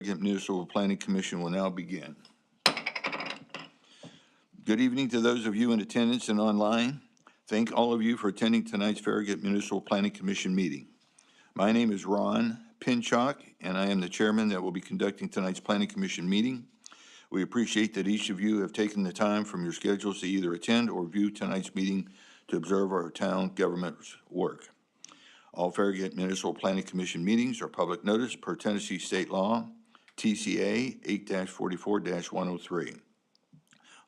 Municipal Planning Commission will now begin. Good evening to those of you in attendance and online. Thank all of you for attending tonight's Farragut Municipal Planning Commission meeting. My name is Ron Pinchuk, and I am the chairman that will be conducting tonight's Planning Commission meeting. We appreciate that each of you have taken the time from your schedules to either attend or view tonight's meeting to observe our town government's work. All Farragut Municipal Planning Commission meetings are public notice per Tennessee State Law, TCA 8-44-103.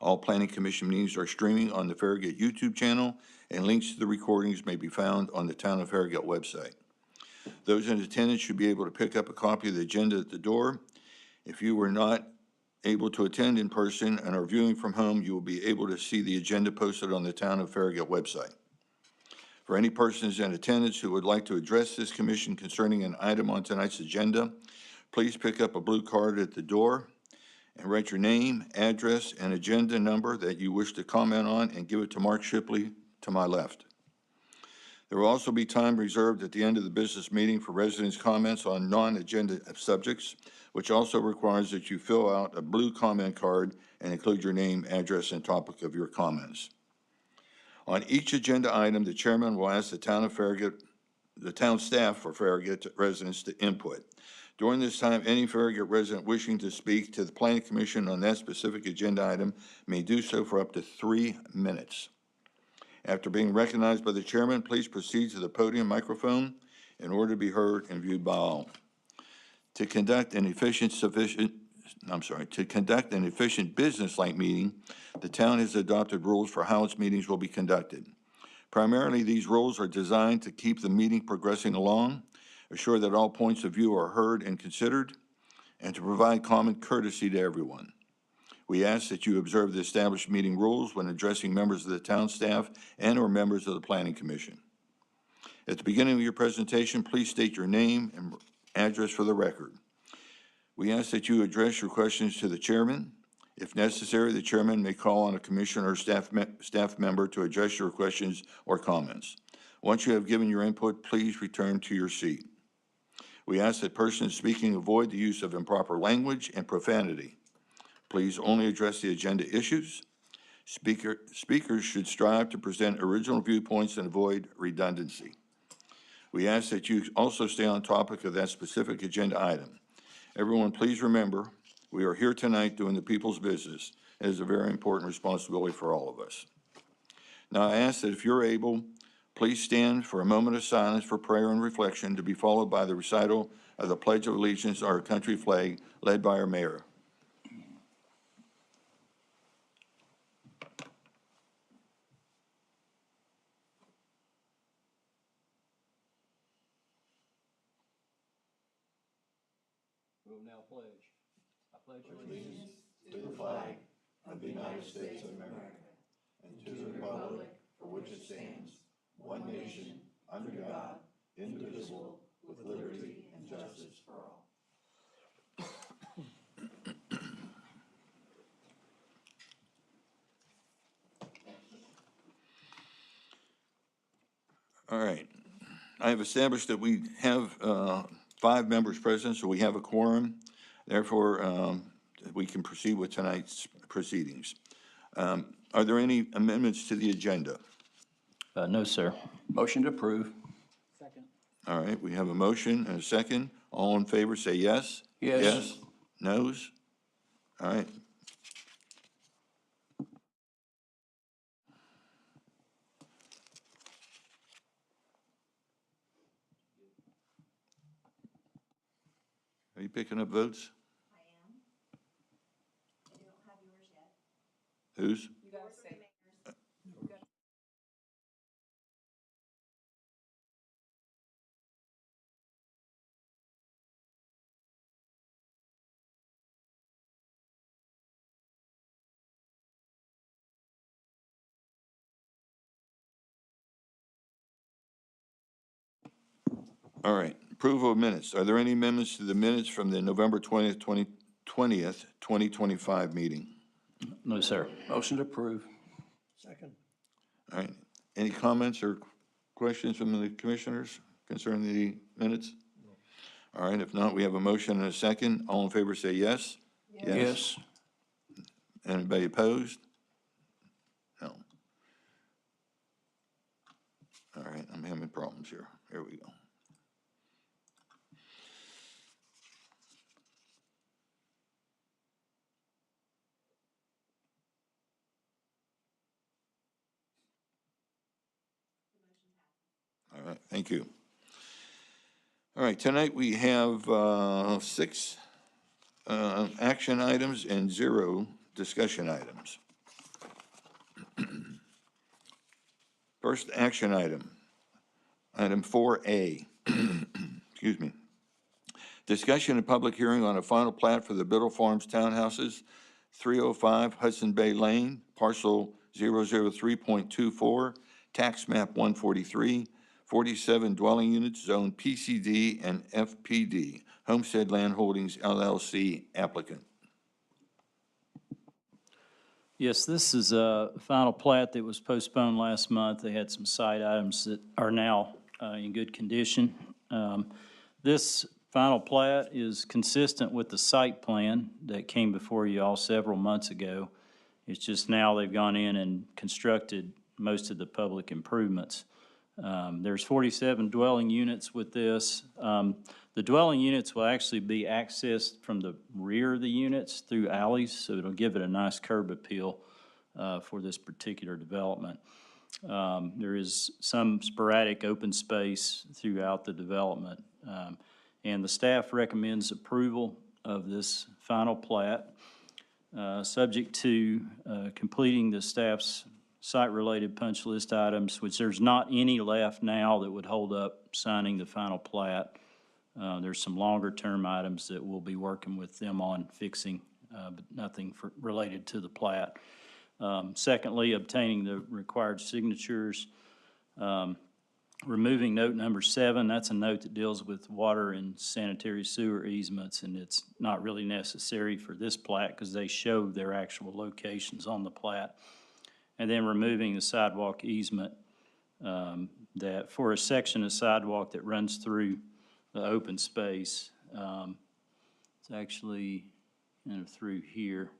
All Planning Commission meetings are streaming on the Farragut YouTube channel, and links to the recordings may be found on the Town of Farragut website. Those in attendance should be able to pick up a copy of the agenda at the door. If you were not able to attend in person and are viewing from home, you will be able to see the agenda posted on the Town of Farragut website. For any persons in attendance who would like to address this commission concerning an item on tonight's agenda, please pick up a blue card at the door and write your name, address, and agenda number that you wish to comment on and give it to Mark Shipley to my left. There will also be time reserved at the end of the business meeting for residents' comments on non-agenda subjects, which also requires that you fill out a blue comment card and include your name, address, and topic of your comments. On each agenda item, the chairman will ask the town staff for Farragut residents to input. During this time, any Farragut resident wishing to speak to the Planning Commission on that specific agenda item may do so for up to 3 minutes. After being recognized by the chairman, please proceed to the podium microphone in order to be heard and viewed by all. To conduct an efficient business-like meeting, the town has adopted rules for how its meetings will be conducted. Primarily, these rules are designed to keep the meeting progressing along, assure that all points of view are heard and considered, and to provide common courtesy to everyone. We ask that you observe the established meeting rules when addressing members of the town staff and or members of the Planning Commission. At the beginning of your presentation, please state your name and address for the record. We ask that you address your questions to the chairman. If necessary, the chairman may call on a commissioner or staff member to address your questions or comments. Once you have given your input, please return to your seat. We ask that persons speaking avoid the use of improper language and profanity. Please only address the agenda issues. Speakers should strive to present original viewpoints and avoid redundancy. We ask that you also stay on topic of that specific agenda item. Everyone, please remember, we are here tonight doing the people's business. It is a very important responsibility for all of us. Now, I ask that if you're able, please stand for a moment of silence for prayer and reflection, to be followed by the recital of the Pledge of Allegiance, our country flag, led by our mayor. We will now pledge. I pledge allegiance to the flag of the United States of America and to the republic for which it stands, one nation, under God, indivisible, with liberty and justice for all. All right. I have established that we have 5 members present, so we have a quorum. Therefore, we can proceed with tonight's proceedings. Are there any amendments to the agenda? No, sir. Motion to approve. Second. All right, we have a motion and a second. All in favor, say yes. Yes. Yes. Noes? All right. Are you picking up votes? I am. I don't have yours yet. Whose? You guys say. All right, approval of minutes. Are there any amendments to the minutes from the November 20th, 2025 meeting? No, sir. Motion to approve. Second. All right, any comments or questions from the commissioners concerning the minutes? All right, if not, we have a motion and a second. All in favor say yes. Yes. Anybody opposed? No. All right, I'm having problems here. Here we go. All right, thank you. All right, tonight we have 6 action items and 0 discussion items. First action item, item 4A, excuse me. Discussion and public hearing on a final plat for the Biddle Farms Townhouses, 305 Hudson Bay Lane, parcel 003.24, tax map 143, 47 dwelling units, zone PCD and FPD, Homestead Land Holdings LLC applicant. Yes, this is a final plat that was postponed last month. They had some site items that are now in good condition. This final plat is consistent with the site plan that came before you all several months ago. It's just now they've gone in and constructed most of the public improvements. There's 47 dwelling units with this. The dwelling units will actually be accessed from the rear of the units through alleys, so it'll give it a nice curb appeal for this particular development. There is some sporadic open space throughout the development. And the staff recommends approval of this final plat, subject to completing the staff's site-related punch list items, which there's not any left now that would hold up signing the final plat. There's some longer-term items that we'll be working with them on fixing, but nothing related to the plat. Secondly, obtaining the required signatures. Removing note number 7, that's a note that deals with water and sanitary sewer easements, and it's not really necessary for this plat because they show their actual locations on the plat. And then removing the sidewalk easement, that for a section of sidewalk that runs through the open space. It's actually kind of through here.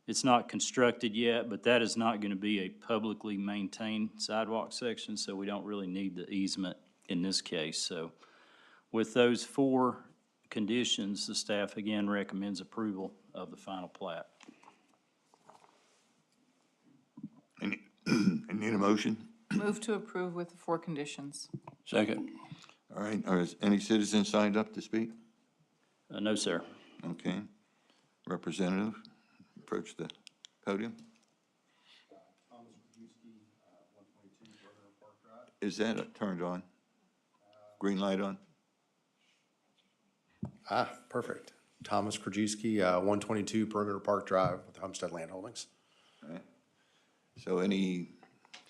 It's not constructed yet, but that is not going to be a publicly maintained sidewalk section, so we don't really need the easement in this case. So with those 4 conditions, the staff again recommends approval of the final plat. I need a motion. Move to approve with the 4 conditions. Second. All right, are any citizens signed up to speak? No, sir. Okay. Representative, approach the podium. Is that turned on? Green light on? Perfect. Thomas Krajewski, 122 Perimeter Park Drive with Homestead Land Holdings. All right. So anything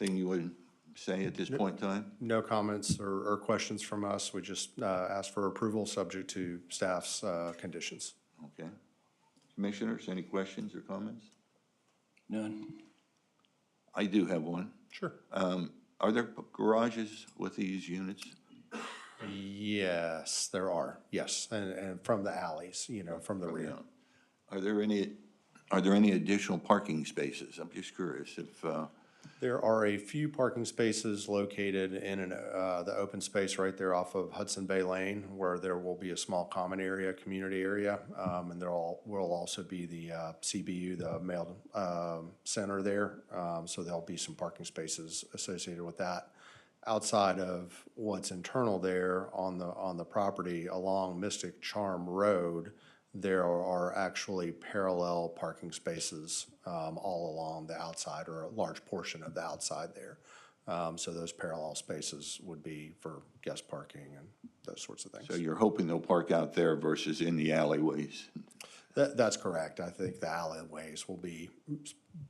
you would say at this point in time? No comments or questions from us. We just ask for approval subject to staff's conditions. Okay. Commissioners, any questions or comments? None. I do have one. Sure. Are there garages with these units? Yes, there are. Yes, and from the alleys, from the rear. Are there any additional parking spaces? I'm just curious if, There are a few parking spaces located in the open space right there off of Hudson Bay Lane, where there will be a small common area, community area, and there will also be the CBU, the mail center there. So there'll be some parking spaces associated with that. Outside of what's internal there on the property along Mystic Charm Road, there are actually parallel parking spaces all along the outside, or a large portion of the outside there. So those parallel spaces would be for guest parking and those sorts of things. so you're hoping they'll park out there versus in the alleyways? That's correct. I think the alleyways will be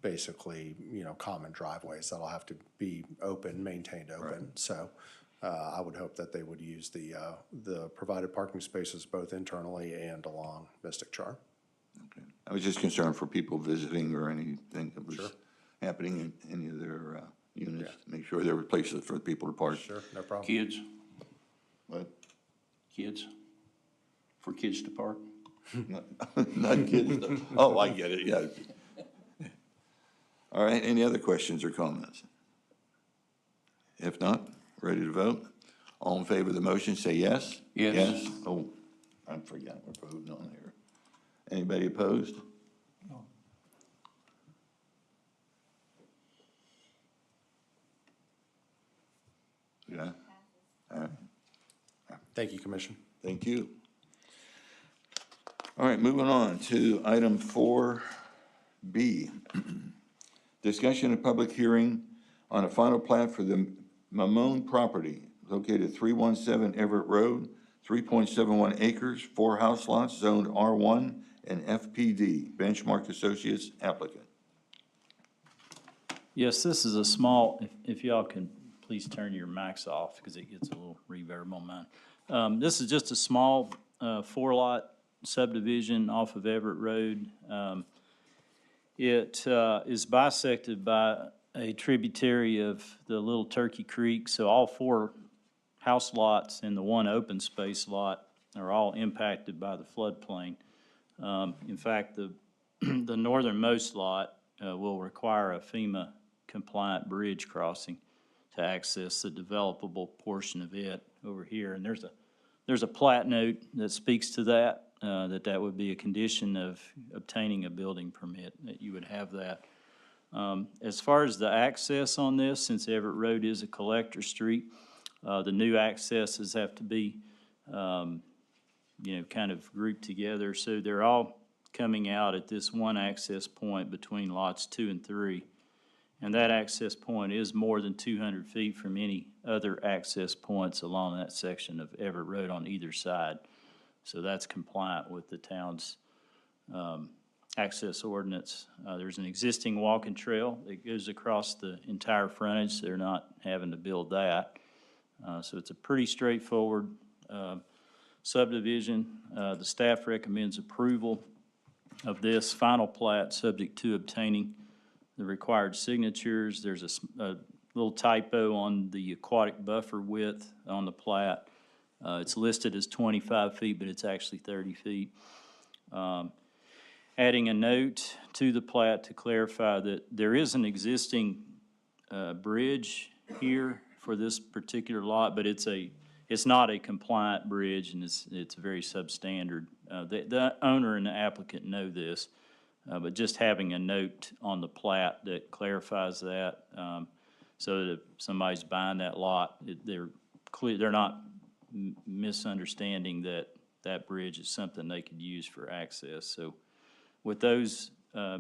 basically, common driveways that'll have to be maintained open. Right. So I would hope that they would use the provided parking spaces both internally and along Mystic Charm. Okay. I was just concerned for people visiting or anything that was happening in any of their units, to make sure there were places for people to park. Sure, no problem. Kids? What? Kids? for kids to park. Not kids, though. Oh, I get it, yeah. All right, any other questions or comments? If not, ready to vote? All in favor of the motion, say yes. Yes. Yes? Oh, I forgot we're voting on here. Anybody opposed? No. Yeah? All right, Thank you, Commission. thank you. All right, moving on to item 4B. Discussion and public hearing on a final plat for the Mamone property located 317 Everett Road, 3.71 acres, 4 house lots zoned R1 and FPD. Benchmark Associates applicant. Yes, this is a small, if y'all can please turn your mics off because it gets a little reverb on mine. This is just a small 4-lot subdivision off of Everett Road. It is bisected by a tributary of the Little Turkey Creek, so all 4 house lots and the 1 open space lot are all impacted by the floodplain. In fact, the northernmost lot will require a FEMA-compliant bridge crossing to access the developable portion of it over here. And there's a plat note that speaks to that, that would be a condition of obtaining a building permit, that you would have that. As far as the access on this, since Everett Road is a collector street, the new accesses have to be, kind of grouped together. So they're all coming out at this one access point between lots 2 and 3. And that access point is more than 200 feet from any other access points along that section of Everett Road on either side. So that's compliant with the town's access ordinance. There's an existing walking trail that goes across the entire frontage. They're not having to build that. So it's a pretty straightforward subdivision. The staff recommends approval of this final plat, subject to obtaining the required signatures. There's a little typo on the aquatic buffer width on the plat. It's listed as 25 feet, but it's actually 30 feet. Adding a note to the plat to clarify that there is an existing bridge here for this particular lot, but it's not a compliant bridge, and it's very substandard. The owner and the applicant know this, but just having a note on the plat that clarifies that, so that if somebody's buying that lot, they're not misunderstanding that that bridge is something they could use for access. So with those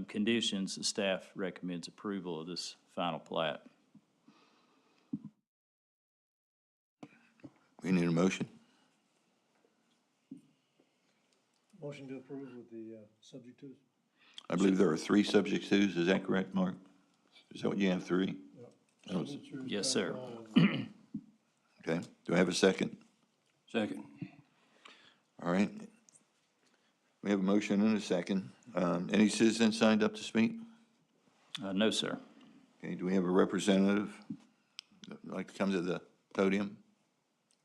conditions, the staff recommends approval of this final plat. We need a motion. Motion to approve with the subject to. I believe there are 3 subject twos. Is that correct, Mark? Is that what you have, 3? Oh, Yes, sir. okay. Do I have a second? Second. All right. We have a motion and a second. Any citizens signed up to speak? No, sir. Okay, do we have a representative that'd like to come to the podium?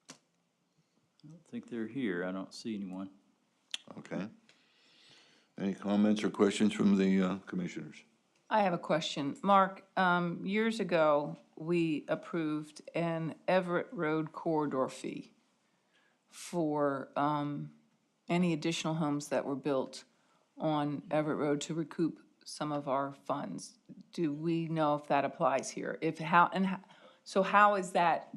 I don't think they're here. I don't see anyone. Okay. Any comments or questions from the commissioners? I have a question. Mark, years ago, we approved an Everett Road corridor fee for any additional homes that were built on Everett Road to recoup some of our funds. Do we know if that applies here? So how is that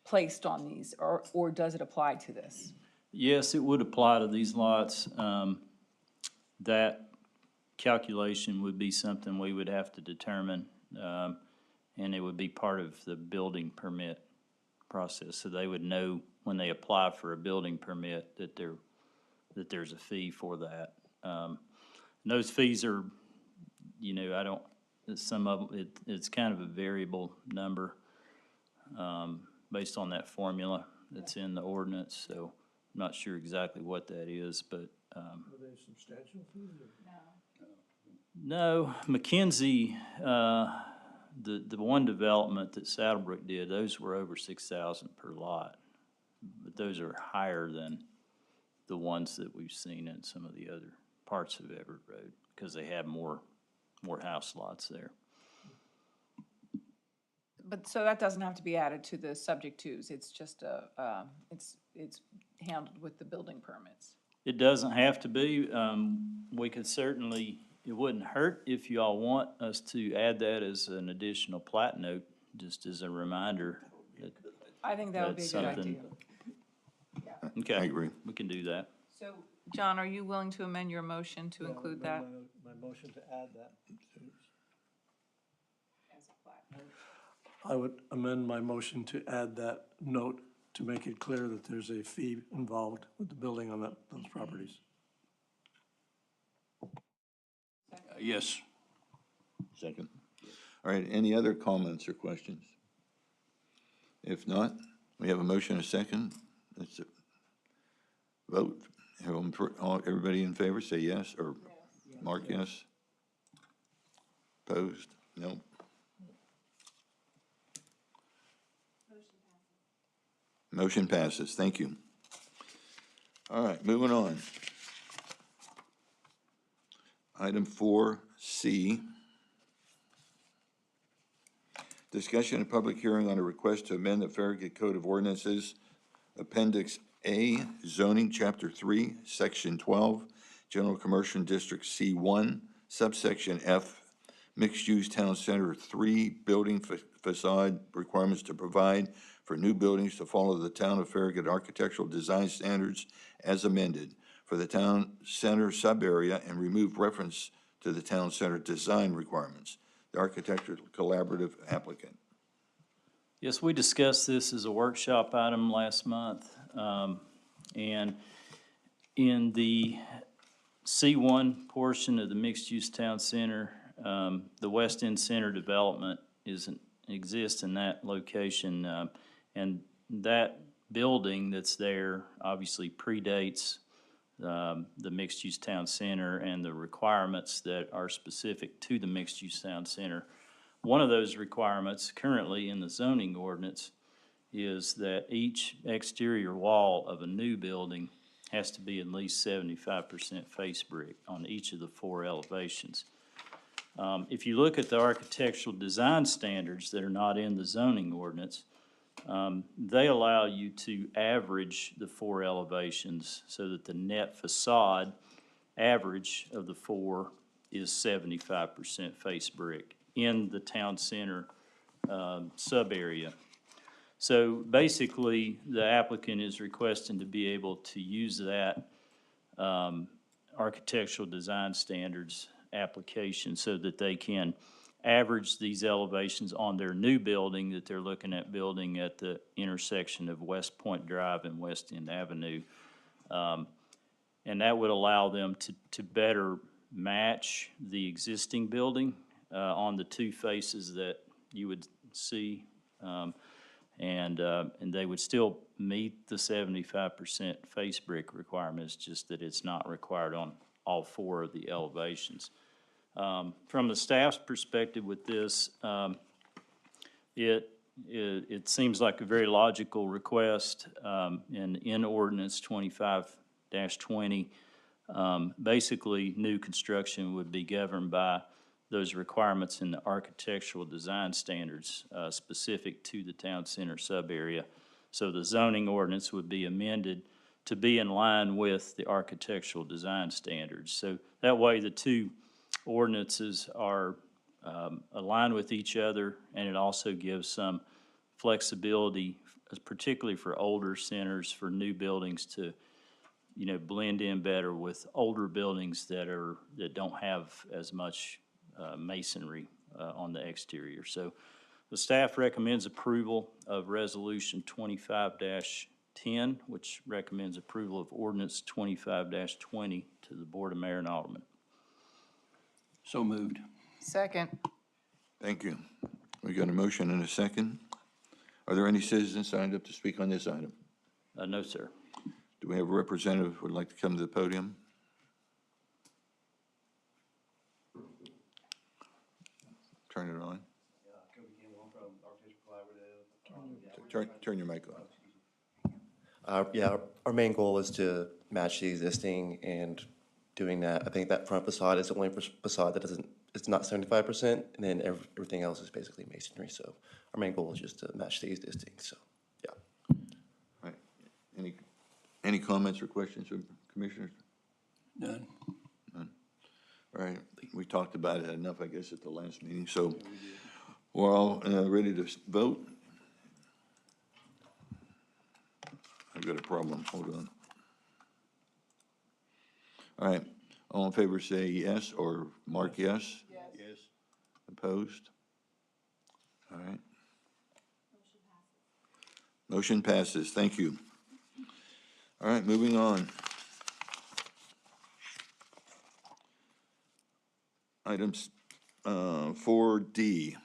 placed on these, or does it apply to this? Yes, it would apply to these lots. That calculation would be something we would have to determine, and it would be part of the building permit process. So they would know when they apply for a building permit that there's a fee for that. And those fees are, some of them, it's kind of a variable number based on that formula that's in the ordinance. So I'm not sure exactly what that is, but Are they substantial fees? no, McKenzie, the one development that Saddlebrook did, those were over 6,000 per lot. but those are higher than the ones that we've seen in some of the other parts of Everett Road, because they have more house lots there. But, so that doesn't have to be added to the subject twos, it's just it's handled with the building permits. It doesn't have to be. We could certainly, it wouldn't hurt if you all want us to add that as an additional plat note, just as a reminder. I think that would be a That's good something- idea. Okay. I agree. We can do that. So, John, are you willing to amend your motion to include that? My motion to add that. As a plat. I would amend my motion to add that note to make it clear that there's a fee involved with the building on those properties. Yes. Second. All right, any other comments or questions? If not, we have a motion, a second. Let's vote. Everybody in favor, say yes, or mark yes. Opposed? No. Motion passes. Thank you. All right, moving on. Item 4C. Discussion and public hearing on a request to amend the Farragut Code of Ordinances, Appendix A, zoning, Chapter 3, Section 12, General Commercial District C1, subsection F, mixed-use town center 3, building facade requirements to provide for new buildings to follow the Town of Farragut architectural design standards as amended for the town center sub-area and remove reference to the town center design requirements. The Architectural Collaborative applicant. Yes, we discussed this as a workshop item last month. And in the C1 portion of the mixed-use town center, the West End Center development exists in that location. And that building that's there obviously predates the mixed-use town center and the requirements that are specific to the mixed-use town center. One of those requirements currently in the zoning ordinance is that each exterior wall of a new building has to be at least 75% face brick on each of the 4 elevations. If you look at the architectural design standards that are not in the zoning ordinance, they allow you to average the 4 elevations so that the net facade average of the 4 is 75% face brick in the town center sub-area. So basically, the applicant is requesting to be able to use that architectural design standards application so that they can average these elevations on their new building that they're looking at building at the intersection of West Point Drive and West End Avenue. And that would allow them to better match the existing building on the 2 faces that you would see. And they would still meet the 75% face brick requirements, just that it's not required on all 4 of the elevations. From the staff's perspective with this, it seems like a very logical request, and in ordinance 25-20, basically new construction would be governed by those requirements in the architectural design standards specific to the town center sub-area. So the zoning ordinance would be amended to be in line with the architectural design standards. So that way the 2 ordinances are aligned with each other, and it also gives some flexibility, particularly for older centers, for new buildings to, blend in better with older buildings that don't have as much masonry on the exterior. So the staff recommends approval of Resolution 25-10, which recommends approval of Ordinance 25-20 to the Board of Mayor and Aldermen. So moved. Second. Thank you. We got a motion and a second. Are there any citizens signed up to speak on this item? No, sir. Do we have a representative who would like to come to the podium? Turn it on. Turn your mic on. Yeah, our main goal is to match the existing, and doing that, I think that front facade is the only facade that doesn't, it's not 75%, and then everything else is basically masonry. So our main goal is just to match the existing, so, yeah. All right. Any comments or questions from commissioners? None. All right, we talked about it enough, I guess, at the last meeting, so we're all ready to vote? I've got a problem, hold on. All right, all in favor say yes, or mark yes? Yes. Opposed? All right. Motion passes, thank you. All right, moving on. Items 4D.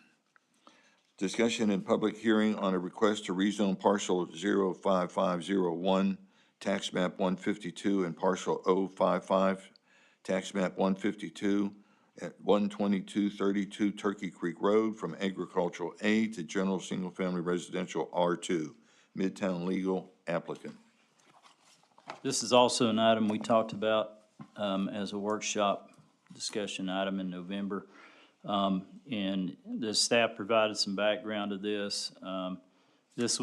Discussion and public hearing on a request to rezone parcel 05501, tax map 152, and parcel 055, tax map 152, at 12232 Turkey Creek Road from agricultural A to general single-family residential R2. Midtown Legal applicant. This is also an item we talked about as a workshop discussion item in November. And the staff provided some background to this. This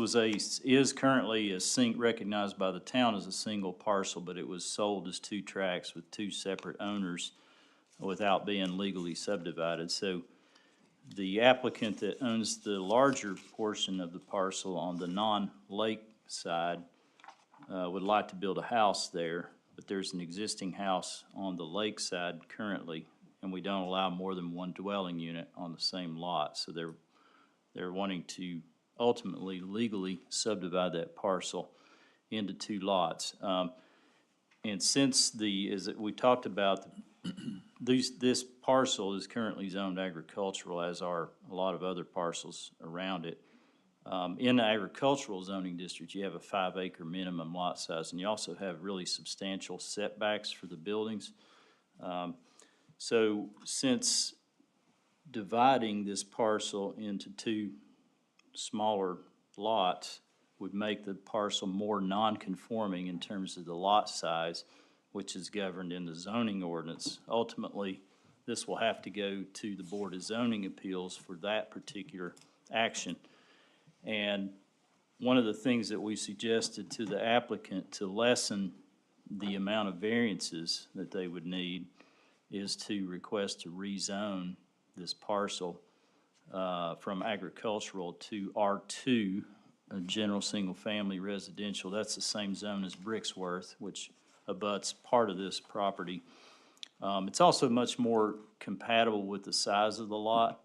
is currently recognized by the town as a single parcel, but it was sold as two tracts with two separate owners without being legally subdivided. So the applicant that owns the larger portion of the parcel on the non-lake side would like to build a house there, but there's an existing house on the lake side currently, and we don't allow more than one dwelling unit on the same lot. So they're wanting to ultimately legally subdivide that parcel into two lots. And since as we talked about, this parcel is currently zoned agricultural, as are a lot of other parcels around it. In the agricultural zoning district, you have a 5-acre minimum lot size, and you also have really substantial setbacks for the buildings. So since dividing this parcel into two smaller lots would make the parcel more non-conforming in terms of the lot size, which is governed in the zoning ordinance, ultimately, this will have to go to the Board of Zoning Appeals for that particular action. And one of the things that we suggested to the applicant to lessen the amount of variances that they would need is to request to rezone this parcel from agricultural to R2, a general single-family residential. That's the same zone as Brixworth, which abuts part of this property. It's also much more compatible with the size of the lot.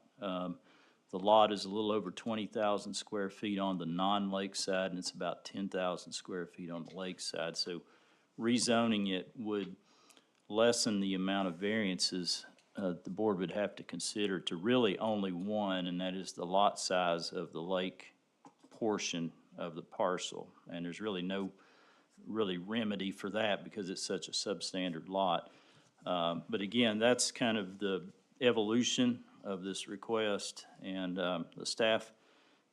The lot is a little over 20,000 square feet on the non-lake side, and it's about 10,000 square feet on the lake side. So rezoning it would lessen the amount of variances the board would have to consider to really only one, and that is the lot size of the lake portion of the parcel. And there's really no remedy for that because it's such a substandard lot. But again, that's kind of the evolution of this request, and the staff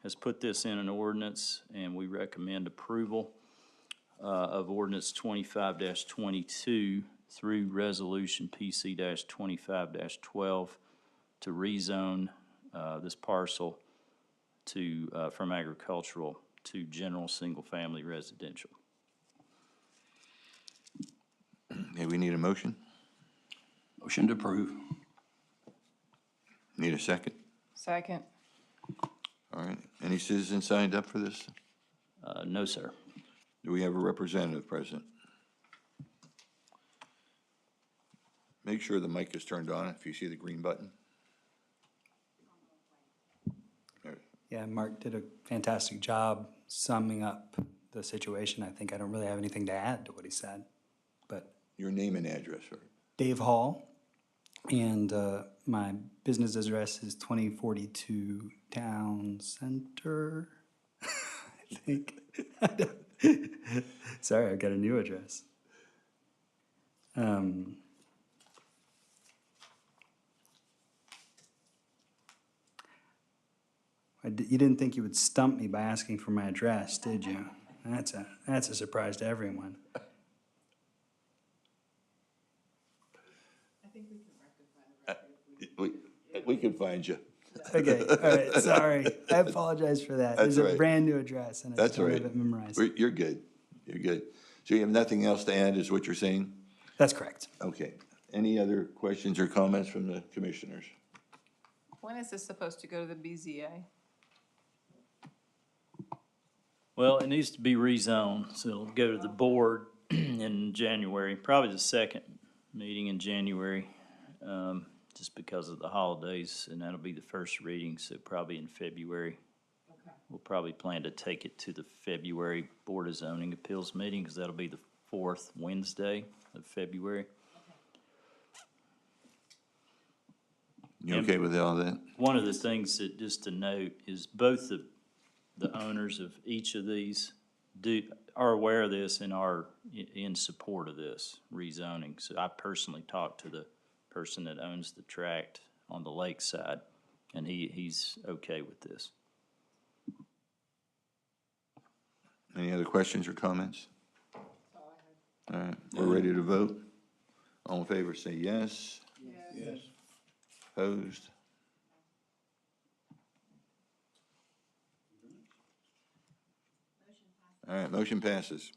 has put this in an ordinance, and we recommend approval of ordinance 25-22 through resolution PC-25-12 to rezone this parcel from agricultural to general single-family residential. Okay, we need a motion? Motion to approve. Need a second? Second. All right, any citizens signed up for this? No, sir. Do we have a representative present? Make sure the mic is turned on if you see the green button. There. Yeah, Mark did a fantastic job summing up the situation. I think I don't really have anything to add to what he said. But Your name and address, sir. Dave Hall, and my business address is 2042 Town Center, I think. Sorry, I've got a new address. You didn't think you would stump me by asking for my address, did you? That's a surprise to everyone. We can find you. Okay, all right, sorry. I apologize for that. That's It's all a right. brand new address and I That's just all don't right. have it memorized. You're good. You're good. So you have nothing else to add, is what you're saying? That's correct. Okay. Any other questions or comments from the commissioners? When is this supposed to go to the BZA? Well, it needs to be rezoned, so it'll go to the board in January, probably the second meeting in January, just because of the holidays, and that'll be the first reading, so probably in February. We'll probably plan to take it to the February Board of Zoning Appeals meeting, because that'll be the fourth Wednesday of February. You okay with all that? One of the things that, just to note, is both the owners of each of these are aware of this and are in support of this rezoning. So I personally talked to the person that owns the tract on the lake side, and he's okay with this. Any other questions or comments? All right, we're ready to vote. All in favor, say yes. Yes. Opposed? All right, motion passes.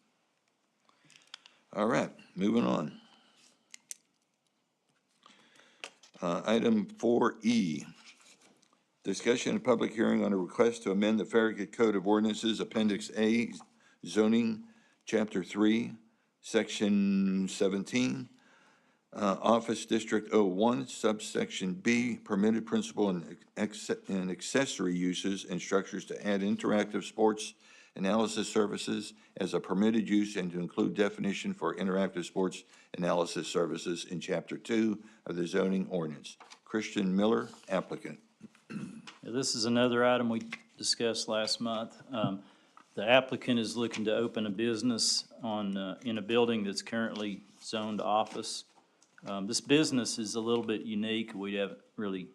All right, moving on. Item 4E, discussion and public hearing on a request to amend the Farragut Code of Ordinances, Appendix A, zoning, Chapter 3, Section 17, Office District 01, subsection B, permitted principal and accessory uses and structures to add interactive sports analysis services as a permitted use and to include definition for interactive sports analysis services in Chapter 2 of the zoning ordinance. Christian Miller, applicant. Now, this is another item we discussed last month. The applicant is looking to open a business in a building that's currently zoned office. This business is a little bit unique. We haven't really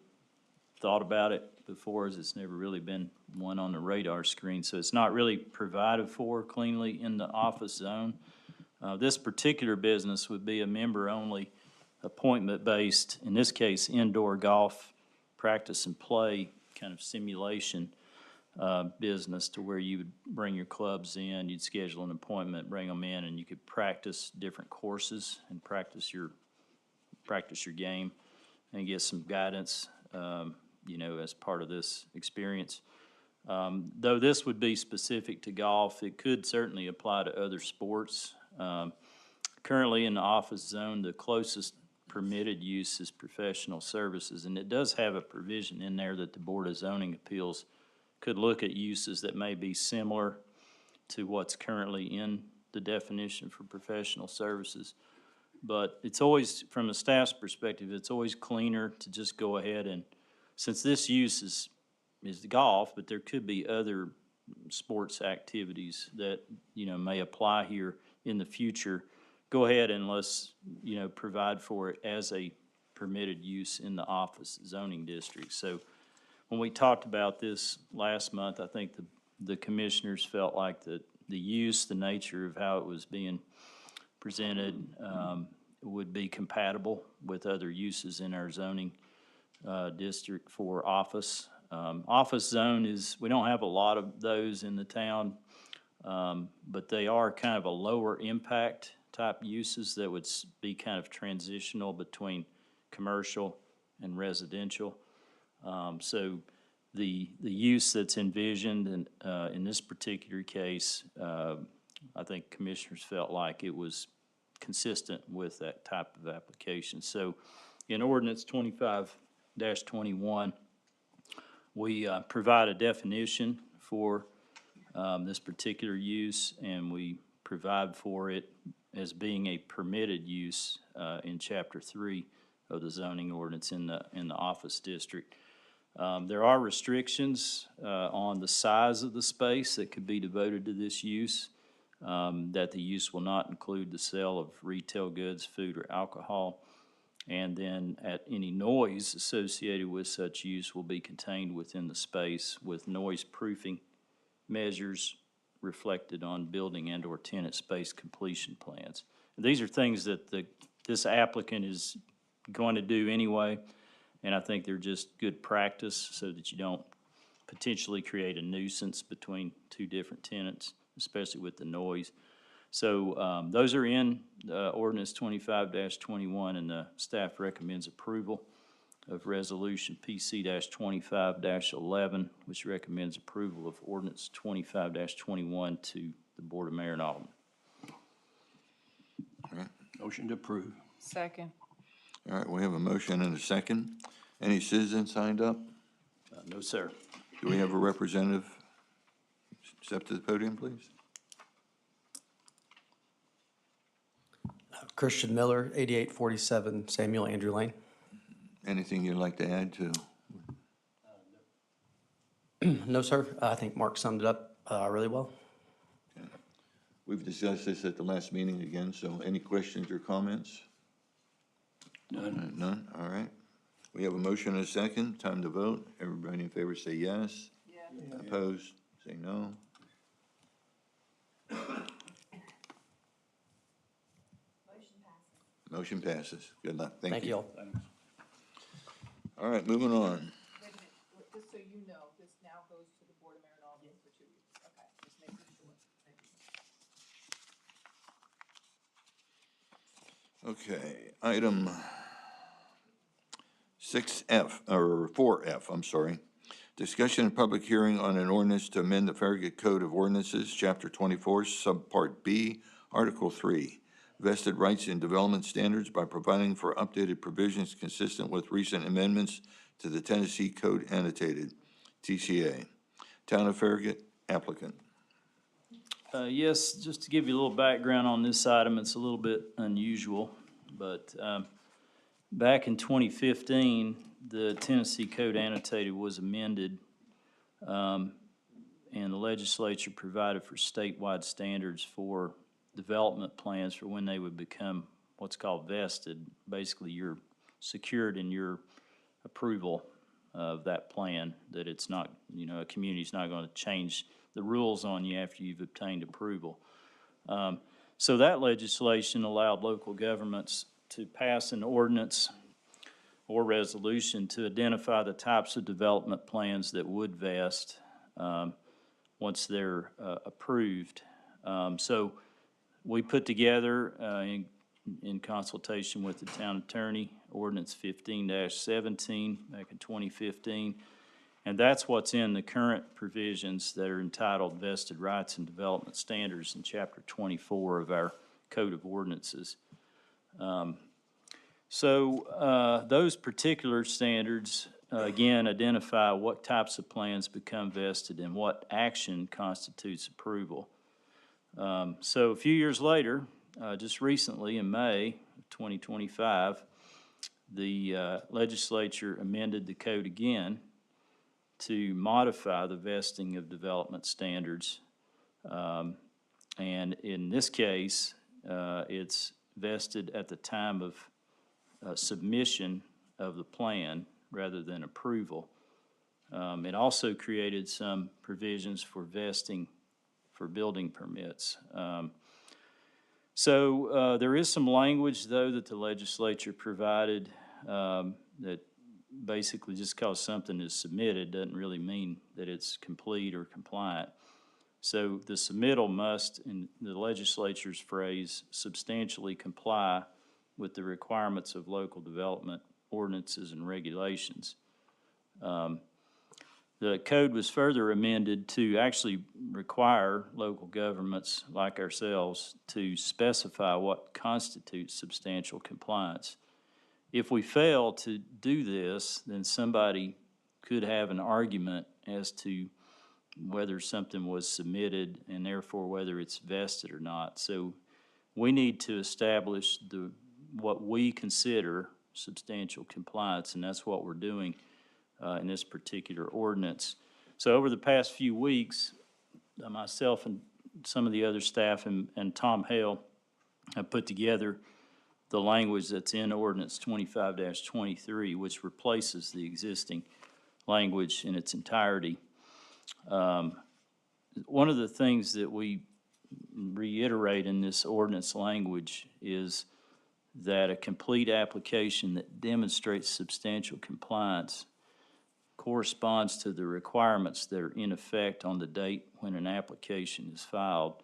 thought about it before, as it's never really been one on the radar screen. So it's not really provided for cleanly in the office zone. This particular business would be a member-only, appointment-based, in this case, indoor golf practice and play kind of simulation business, to where you would bring your clubs in, you'd schedule an appointment, bring them in, and you could practice different courses and practice your game and get some guidance, as part of this experience. Though this would be specific to golf, it could certainly apply to other sports. Currently in the office zone, the closest permitted use is professional services, and it does have a provision in there that the Board of Zoning Appeals could look at uses that may be similar to what's currently in the definition for professional services. But it's always, from the staff's perspective, it's always cleaner to just go ahead and, since this use is golf, but there could be other sports activities that, may apply here in the future, go ahead and let's, provide for it as a permitted use in the office zoning district. So when we talked about this last month, I think the commissioners felt like the use, the nature of how it was being presented, would be compatible with other uses in our zoning district for office. Office zone we don't have a lot of those in the town, but they are kind of a lower impact type uses that would be kind of transitional between commercial and residential. So the use that's envisioned in this particular case, I think commissioners felt like it was consistent with that type of application. So in ordinance 25-21, we provide a definition for this particular use, and we provide for it as being a permitted use in Chapter 3 of the zoning ordinance in the office district. There are restrictions on the size of the space that could be devoted to this use, that the use will not include the sale of retail goods, food, or alcohol. And then any noise associated with such use will be contained within the space with noise proofing measures reflected on building and/or tenant space completion plans. These are things that this applicant is going to do anyway, and I think they're just good practice so that you don't potentially create a nuisance between two different tenants, especially with the noise. So those are in ordinance 25-21, and the staff recommends approval of resolution PC-25-11, which recommends approval of ordinance 25-21 to the Board of Mayor and Aldermen. Motion to approve. Second. All right, we have a motion and a second. Any citizens signed up? No, sir. Do we have a representative? Step to the podium, please. Christian Miller, 8847 Samuel Andrew Lane. Anything you'd like to add to? No, sir. I think Mark summed it up really well. We've discussed this at the last meeting again, so any questions or comments? None. None? All right. We have a motion and a second. Time to vote. Everybody in favor say yes. Yeah. Opposed, say no. Motion passes. Good luck. Thank Thank you. you all. All right, moving on. Wait a minute, just so you know, this now goes to the Board of Mayor and Aldermen for 2 weeks. Okay, just making sure. Thank you. Okay, item 6F, or 4F, I'm sorry. Discussion and public hearing on an ordinance to amend the Farragut Code of Ordinances, Chapter 24, Subpart B, Article 3, vested rights in development standards by providing for updated provisions consistent with recent amendments to the Tennessee Code Annotated, TCA. Town of Farragut, applicant. Yes, just to give you a little background on this item, it's a little bit unusual, but back in 2015, the Tennessee Code Annotated was amended, and the legislature provided for statewide standards for development plans for when they would become what's called vested. Basically, you're secured in your approval of that plan, that it's not, a community's not going to change the rules on you after you've obtained approval. So that legislation allowed local governments to pass an ordinance or resolution to identify the types of development plans that would vest once they're approved. So we put together, in consultation with the town attorney, ordinance 15-17 back in 2015. And that's what's in the current provisions that are entitled Vested Rights and Development Standards in Chapter 24 of our Code of Ordinances. Those particular standards, again, identify what types of plans become vested and what action constitutes approval. So a few years later, just recently in May of 2025, the legislature amended the code again to modify the vesting of development standards. And in this case, it's vested at the time of submission of the plan rather than approval. It also created some provisions for vesting for building permits. There is some language, though, that the legislature provided that basically just because something is submitted doesn't really mean that it's complete or compliant. So the submittal must, in the legislature's phrase, substantially comply with the requirements of local development ordinances and regulations. The code was further amended to actually require local governments like ourselves to specify what constitutes substantial compliance. If we fail to do this, then somebody could have an argument as to whether something was submitted and therefore whether it's vested or not. So we need to establish what we consider substantial compliance, and that's what we're doing in this particular ordinance. So over the past few weeks, myself and some of the other staff and Tom Hale have put together the language that's in ordinance 25-23, which replaces the existing language in its entirety. one of the things that we reiterate in this ordinance language is that a complete application that demonstrates substantial compliance corresponds to the requirements that are in effect on the date when an application is filed.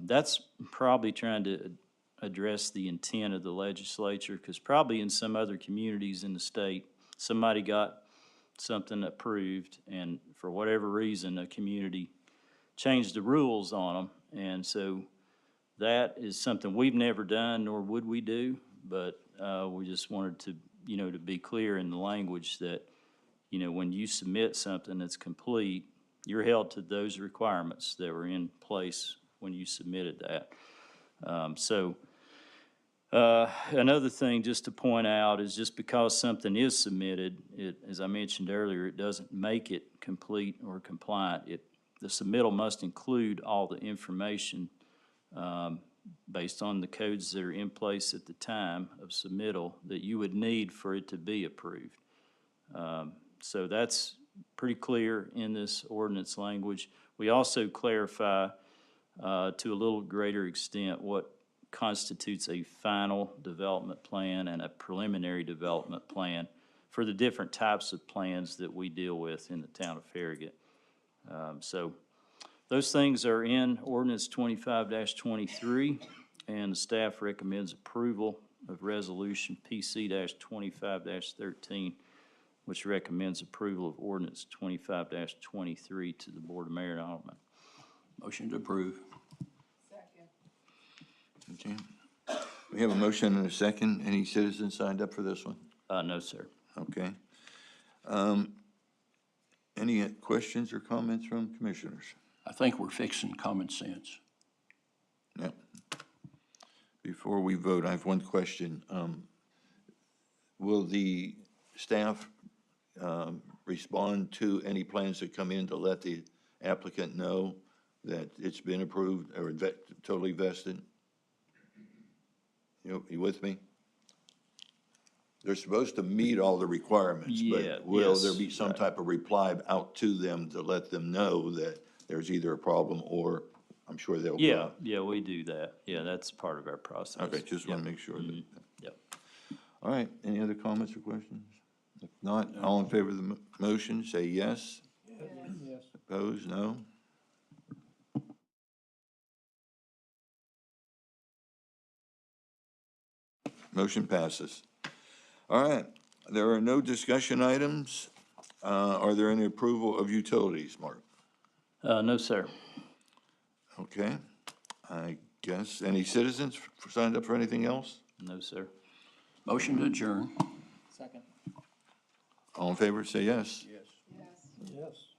That's probably trying to address the intent of the legislature, because probably in some other communities in the state, somebody got something approved, and for whatever reason, a community changed the rules on them. And so that is something we've never done, nor would we do, but we just wanted to, to be clear in the language that, when you submit something that's complete, you're held to those requirements that were in place when you submitted that. Another thing just to point out is just because something is submitted, as I mentioned earlier, it doesn't make it complete or compliant. The submittal must include all the information based on the codes that are in place at the time of submittal that you would need for it to be approved. So that's pretty clear in this ordinance language. We also clarify to a little greater extent what constitutes a final development plan and a preliminary development plan for the different types of plans that we deal with in the town of Farragut. So those things are in ordinance 25-23, and the staff recommends approval of resolution PC-25-13, which recommends approval of ordinance 25-23 to the Board of Mayor and Aldermen. Motion to approve. Okay. We have a motion and a second. Any citizens signed up for this one? No, sir. Okay. Any questions or comments from commissioners? I think we're fixing common sense. Yep. Before we vote, I have one question. Will the staff respond to any plans that come in to let the applicant know that it's been approved or totally vested? You with me? They're supposed to meet all the requirements, Yeah, but will yes, there be some right. type of reply out to them to let them know that there's either a problem or I'm sure they'll. Yeah, we do that. Yeah, that's part of our process. Okay, just want to Yep. make sure that. Yep. All right, any other comments or questions? If not, all in favor of the motion, say yes. Yes. Opposed, no? Motion passes. All right, there are no discussion items. Are there any approval of utilities, Mark? No, sir. Okay, I guess, any citizens signed up for anything else? No, sir. Motion to adjourn. Second. All in favor, say yes. Yes. Yes.